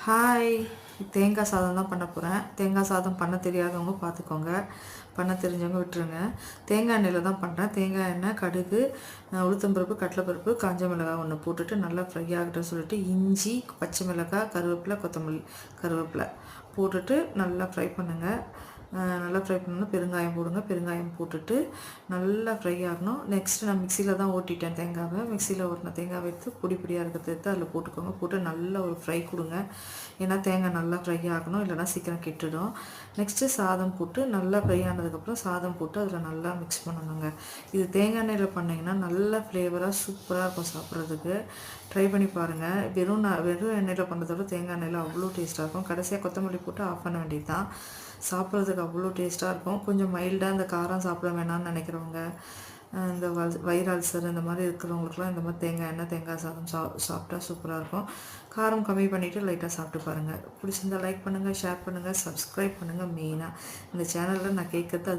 Hi, தேங்காய் சாதம் தான் பண்ண போகிறேன். தேங்காய் சாதம் பண்ண தெரியாதவங்க பார்த்துக்கோங்க, பண்ண தெரிஞ்சவங்க விட்டுருங்க. தேங்காய் எண்ணெயில் தான் பண்ணுறேன். தேங்காய் எண்ணெய், கடுகு, உளுத்தம்பருப்பு, கடலைப்பருப்பு, காஞ்ச மிளகாய் ஒன்று போட்டுட்டு நல்லா ஃப்ரை ஆகட்டும் சொல்லிட்டு இஞ்சி, பச்சை மிளகாய், கருவேப்பிலை, கொத்தமல்லி, கருவேப்பிலை போட்டுட்டு நல்லா ஃப்ரை பண்ணுங்கள். நல்லா ஃப்ரை பண்ணணும். பெருங்காயம் போடுங்க. பெருங்காயம் போட்டுட்டு நல்லா ஃப்ரை ஆகணும். நெக்ஸ்ட்டு நான் மிக்சியில் தான் ஓட்டிட்டேன் தேங்காவை. மிக்சியில் ஓட்டின தேங்காவை எடுத்து பொடி பொடியாக இருக்கிறத எடுத்து அதில் போட்டுக்கோங்க. போட்டு நல்லா ஒரு ஃப்ரை கொடுங்க. ஏன்னா தேங்காய் நல்லா ஃப்ரை ஆகணும், இல்லைனா சீக்கிரம் கெட்டுடும். நெக்ஸ்ட்டு சாதம் போட்டு நல்லா ஃப்ரை ஆனதுக்கப்புறம் சாதம் போட்டு அதில் நல்லா மிக்ஸ் பண்ணணுங்க. இது தேங்காய் எண்ணெயில் பண்ணிங்கன்னா நல்ல ஃப்ளேவராக சூப்பராக இருக்கும் சாப்பிட்றதுக்கு. ட்ரை பண்ணி பாருங்கள். வெறும் எண்ணெயில் பண்ணுறதோட தேங்காய் எண்ணெயில் அவ்வளோ டேஸ்ட்டாக இருக்கும். கடைசியாக கொத்தமல்லி போட்டு ஆஃப் பண்ண வேண்டியது தான். சாப்பிட்றதுக்கு அவ்வளோ டேஸ்ட்டாக இருக்கும். கொஞ்சம் மைல்டாக இந்த காரம் சாப்பிட வேணாம்னு நினைக்கிறவங்க, இந்த வயிறு அல்சர் இந்த மாதிரி இருக்கிறவங்களுக்குலாம் இந்த மாதிரி தேங்காய் எண்ணெய், தேங்காய் சாதம் சாப்பிட்டா சூப்பராக இருக்கும். காரம் கம்மி பண்ணிவிட்டு லைட்டாக சாப்பிட்டு பாருங்கள். பிடிச்சிருந்தா லைக் பண்ணுங்கள், ஷேர் பண்ணுங்கள், சப்ஸ்கிரைப் பண்ணுங்கள். மெயினாக இந்த சேனலில் நான் கேட்குறது